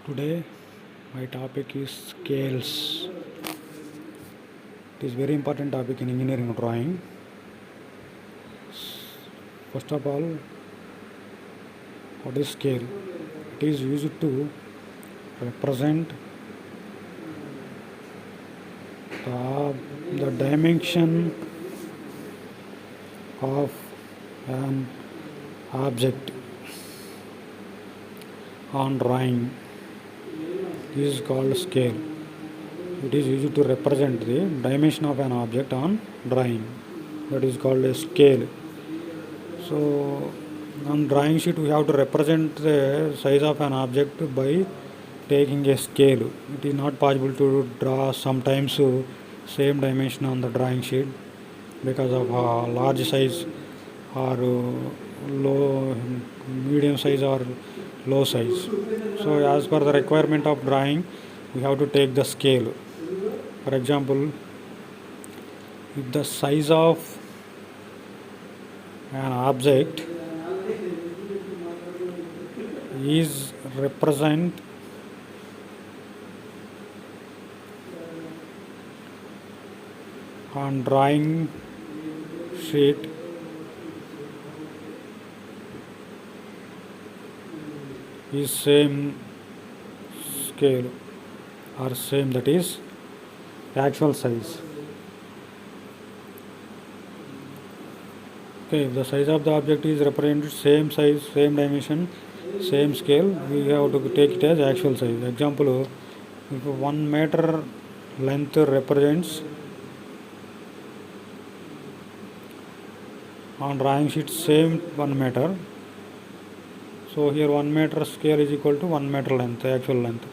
Today my topic is scales. It is very important topic in engineering drawing. First of all, what is scale? It is used to represent the dimension of an object on drawing is called scale. It is used to represent the dimension of an object on drawing. That is called a scale. So on drawing sheet we have to represent the size of an object by taking a scale. It is not possible to draw sometimes same dimension on the drawing sheet because of large size or low, medium size or low size. So as per the requirement of drawing, we have to take the scale. For example, if the size of an object is represent on drawing sheet is same scale or same, that is actual size. Okay, if the size of the object is represented same size, same dimension, same scale, we have to take it as actual size. Example, if 1 meter length represents on drawing sheet same 1 meter, so here 1 meter scale is equal to 1 meter length, actual length.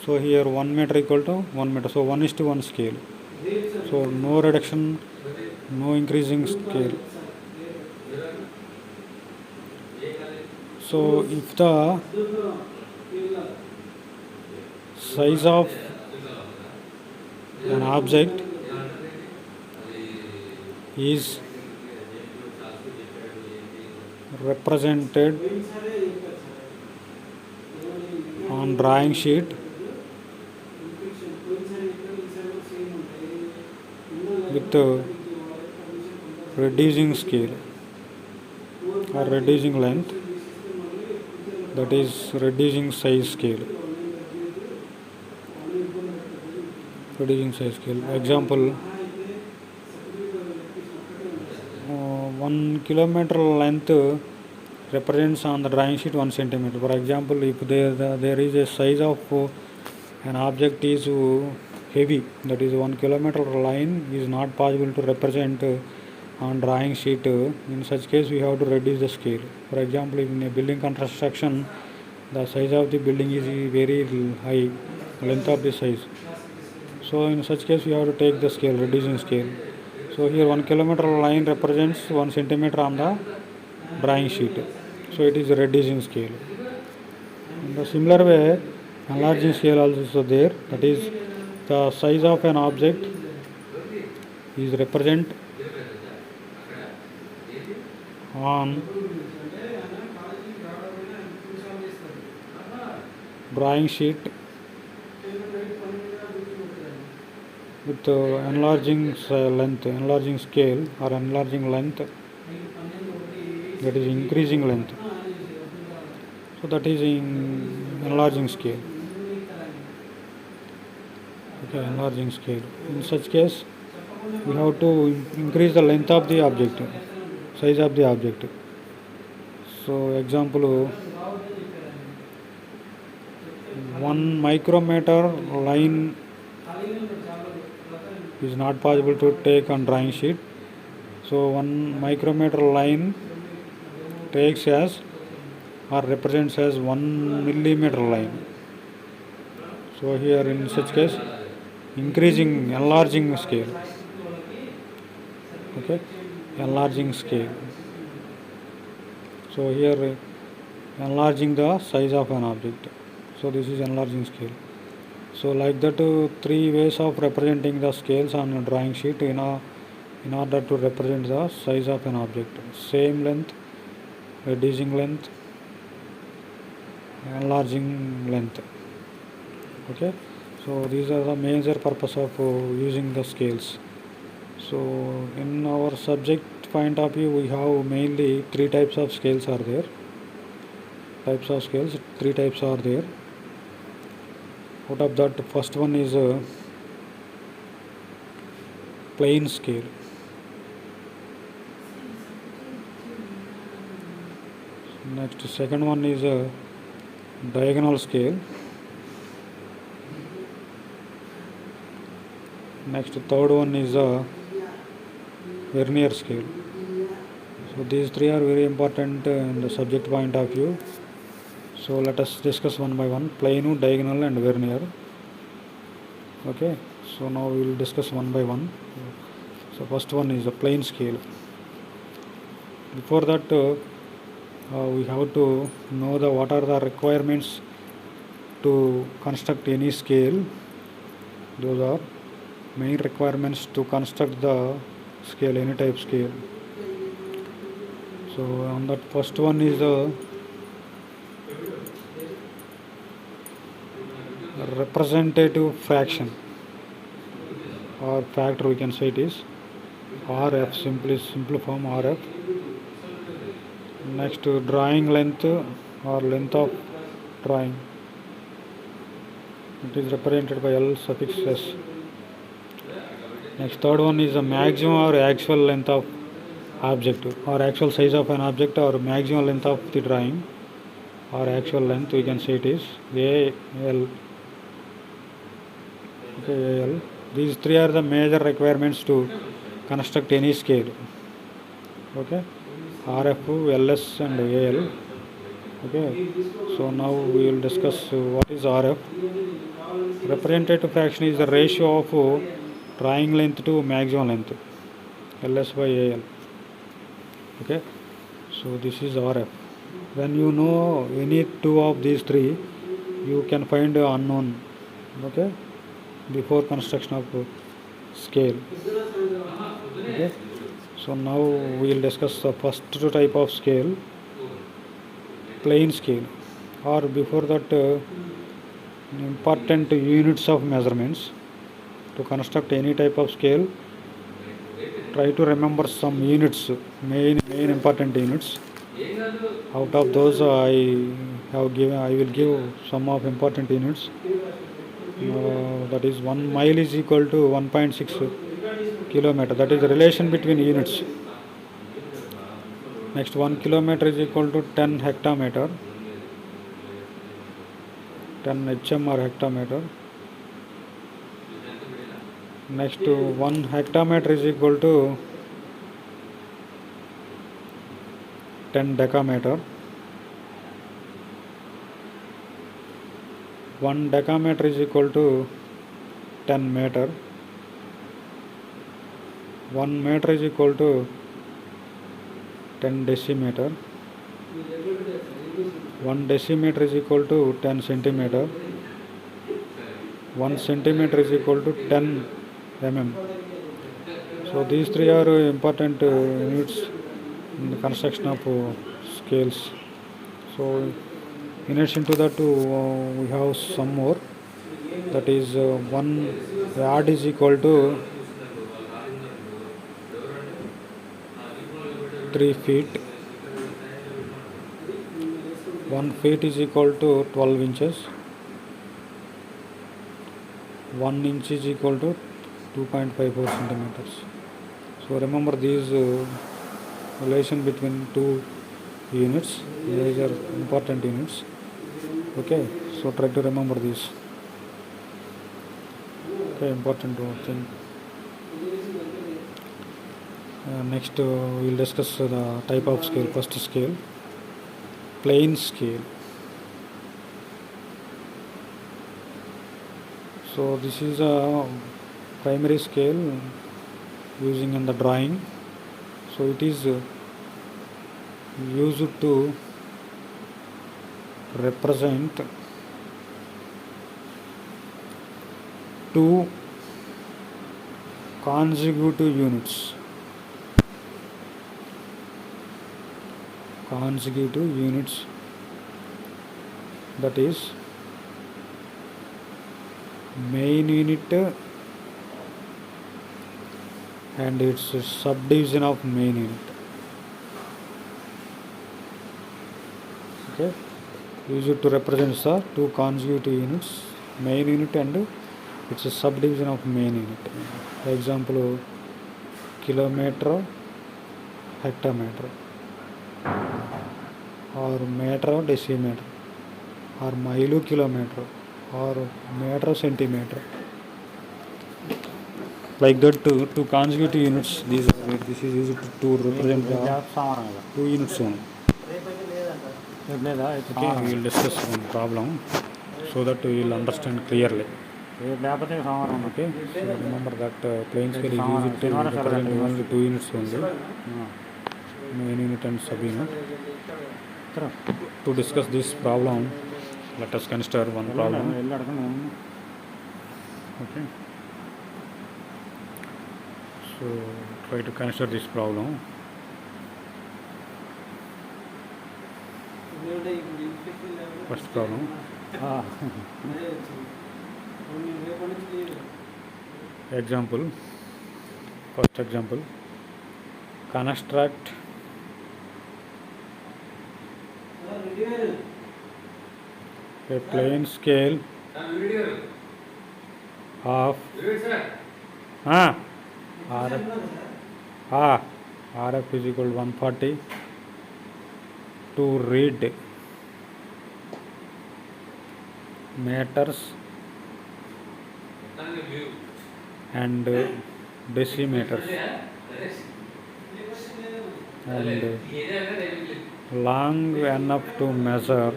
So here 1 meter equal to 1 meter, so 1:1 scale. So no reduction, no increasing scale. So if the size of an object is represented on drawing sheet with reducing scale or reducing length, that is reducing size scale. Reducing size scale. Example, 1 kilometer length represents on the drawing sheet 1 centimeter. For example, if there is a size of an object is heavy, that is 1 kilometer line is not possible to represent on drawing sheet. In such case we have to reduce the scale. For example, in a building construction, the size of the building is very high, length of the size. So in such case we have to take the scale, reducing scale. So here 1 kilometer line represents 1 centimeter on the drawing sheet. So it is a reducing scale. In the similar way, enlarging scale also there, that is the size of an object is represent on drawing sheet with enlarging length, enlarging scale or enlarging length, that is increasing length. So that is in enlarging scale. Okay, enlarging scale. In such case, we have to increase the length of the object, size of the object. So example, 1 micrometer line is not possible to take on drawing sheet. So 1 micrometer line takes as or represents as 1 millimeter line. So here in such case, increasing, enlarging scale. Okay, enlarging scale. So here enlarging the size of an object. So this is enlarging scale. So like that, 3 ways of representing the scales on a drawing sheet in order to represent the size of an object. Same length, reducing length, enlarging length. Okay, so these are the major purpose of using the scales. So in our subject point of view, we have mainly three types of scales are there. Three types are there. Out of that, first one is a plain scale. Next, second one is a diagonal scale. Next, third one is a vernier scale. So these three are very important in the subject point of view. So let us discuss one by one: plain, diagonal, and vernier. Okay, so now we will discuss one by one. So first one is a plain scale. Before that, we have to know what are the requirements to construct any scale. Those are main requirements to construct the scale, any type scale. So on that, first one is the representative fraction or factor, we can say it is RF, simple form RF. Next, drawing length or length of drawing, it is represented by L suffix S. Next, third one is the maximum or actual length of object, or actual size of an object, or maximum length of the drawing, or actual length, we can say it is AL. Okay, AL. These three are the major requirements to construct any scale. Okay, RF, LS, and AL. Okay, so now we will discuss what is RF. Representative fraction is the ratio of drawing length to maximum length, LS by AL. Okay, so this is RF. When you know any two of these three, you can find unknown. Okay, before construction of scale. Okay, so now we will discuss the first type of scale, plain scale, or before that important units of measurements. To construct any type of scale, try to remember some units, main important units. Out of those, I will give some of important units. That is 1 mile is equal to 1.6 kilometer. That is the relation between units. Next, 1 kilometer is equal to 10 hectometer, 10 HM or hectometer. Next, 1 hectometer is equal to 10 decameter. 1 decameter is equal to 10 meter. 1 meter is equal to 10 decimeter. 1 decimeter is equal to 10 centimeter. 1 centimeter is equal to 10 mm. So these three are important units in the construction of scales. So in addition to that, we have some more. That is 1 yard is equal to 3 feet. 1 feet is equal to 12 inches. 1 inch is equal to 2.54 centimeters. So remember these relation between two units. These are important units. Okay, so try to remember this. Okay, important thing. Next, we will discuss the type of scale. First scale, plain scale. So this is a primary scale using in the drawing. So it is used to represent two consecutive units. that is main unit and its subdivision of main unit. Okay, use it to represent the two consecutive units, main unit and its a subdivision of main unit. For example, kilometer, hectometer, or meter, decimeter, or mile, kilometer, or meter, centimeter. Like that, two consecutive units. This is used to represent the two units only. Okay, we will discuss one problem so that we will understand clearly. Okay, so remember that plane scale is used to represent only two units only, main unit and sub unit. To discuss this problem, let us consider one problem. Okay, so try to consider this problem. First problem. Example. First example. Construct a plane scale of RF is equal to 140 to read meters and decimeters and long enough to measure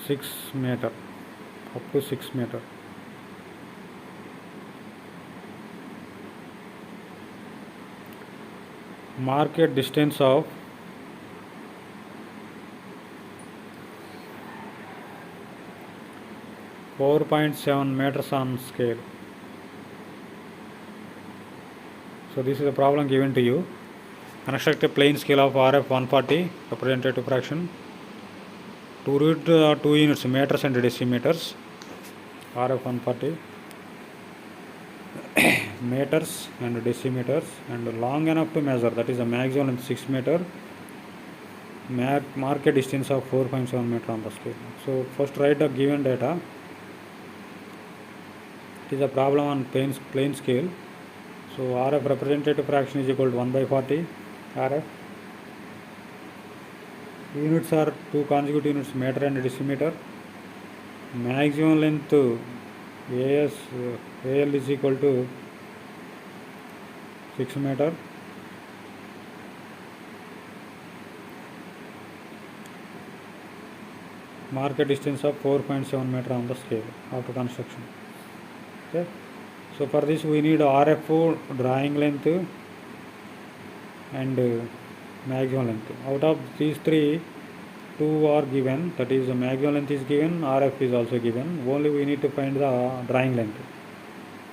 6 meter, up to 6 meter. Mark a distance of 4.7 meters on scale. So this is the problem given to you. Construct a plane scale of RF 140 representative fraction to read two units, meters and decimeters. RF 140 meters and decimeters, and long enough to measure, that is the maximum length 6 meter. Mark a distance of 4.7 meter on the scale. So first write the given data. It is a problem on plane scale. So RF representative fraction is equal to 1 by 40 RF. Units are two consecutive units, meter and decimeter. Maximum length AL is equal to 6 meter. Mark a distance of 4.7 meter on the scale after construction. Okay. So for this we need RF drawing length and maximum length. Out of these three, two are given, that is the maximum length is given, RF is also given. Only we need to find the drawing length.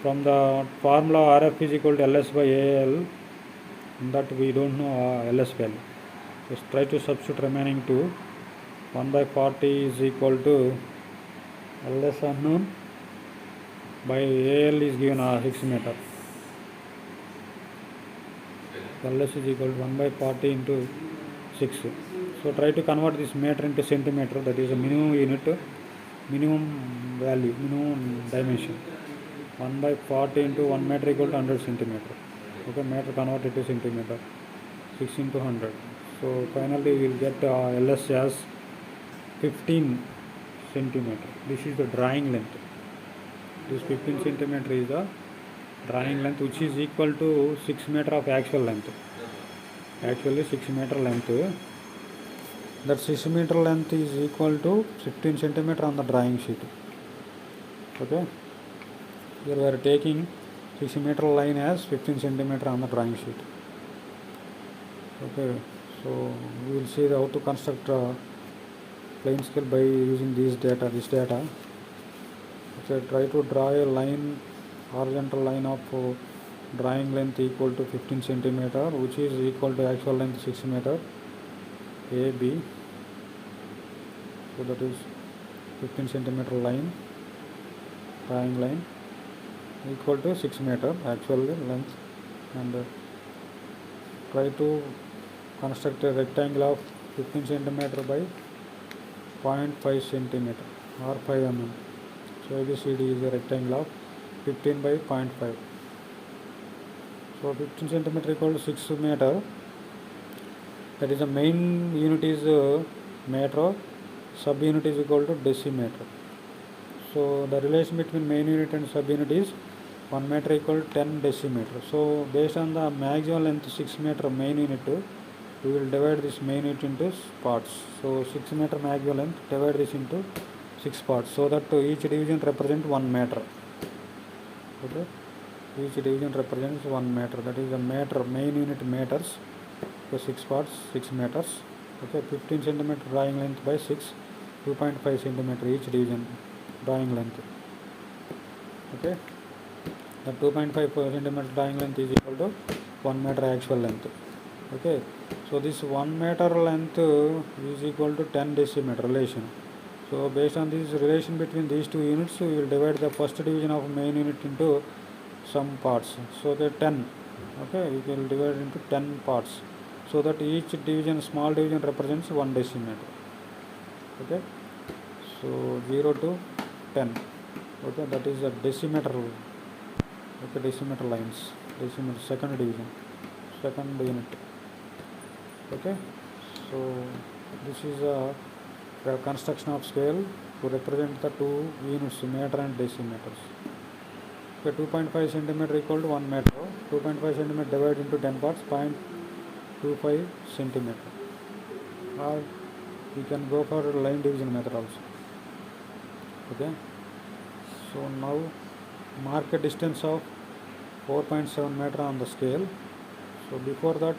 From the formula RF is equal to LS by AL, that we don't know LS value. Just try to substitute remaining two. 1 by 40 is equal to LS unknown by AL is given 6 meter. LS is equal to 1 by 40 into 6. So try to convert this meter into centimeter, that is a minimum unit, minimum value, minimum dimension. 1 by 40 into 1 meter equal to 100 centimeter. Okay, meter converted to centimeter. 6 into 100. So finally we will get LS as 15 centimeter. This is the drawing length. This 15 centimeter is the drawing length, which is equal to 6 meter of actual length. Actually 6 meter length. That 6 meter length is equal to 15 centimeter on the drawing sheet. Okay. Here we are taking 6 meter line as 15 centimeter on the drawing sheet. Okay. So we will see how to construct plane scale by using this data. Okay, try to draw a line, horizontal line of drawing length equal to 15 centimeter, which is equal to actual length 6 meter, AB. So that is 15 centimeter line, drawing line equal to 6 meter actual length, and try to construct a rectangle of 15 centimeter by 0.5 centimeter or 5 mm. So ABCD is a rectangle of 15 by 0.5. So 15 centimeter equal to 6 meter. That is the main unit is meter, sub unit is equal to decimeter. So the relation between main unit and sub unit is 1 meter equal to 10 decimeter. So based on the maximum length 6 meter main unit, we will divide this main unit into parts. So 6 meter maximum length, divide this into 6 parts, so that each division represents 1 meter. Okay, each division represents 1 meter. That is the meter, main unit meters. So 6 parts, 6 meters. Okay, 15 centimeter drawing length by 6, 2.5 centimeter each division drawing length. Okay, the 2.5 centimeter drawing length is equal to 1 meter actual length. Okay, so this 1 meter length is equal to 10 decimeter relation. So based on this relation between these two units, we will divide the first division of main unit into some parts. So the 10. Okay, we will divide into 10 parts, so that each division, small division, represents 1 decimeter. Okay, so 0 to 10. Okay, that is a decimeter. Okay, decimeter lines, decimeter, second division, second unit. Okay, so this is a construction of scale to represent the two units, meter and decimeters. Okay, 2.5 centimeter equal to 1 meter. 2.5 centimeter divided into 10 parts, 0.25 centimeter. Or we can go for line division method also. Okay, so now mark a distance of 4.7 meter on the scale. So before that,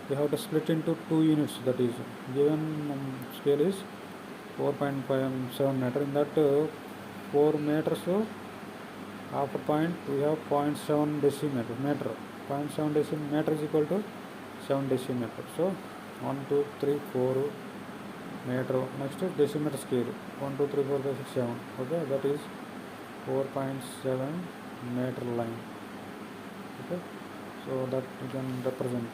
we have to split into two units. That is, given scale is 4.57 meter. In that 4 meters, after point we have 0.7 decimeter meter. 0.7 decimeter is equal to 7 decimeter. So 1, 2, 3, 4 meter. Next is decimeter scale, 1, 2, 3, 4, 5, 6, 7. Okay, that is 4.7 meter line. Okay, so that we can represent.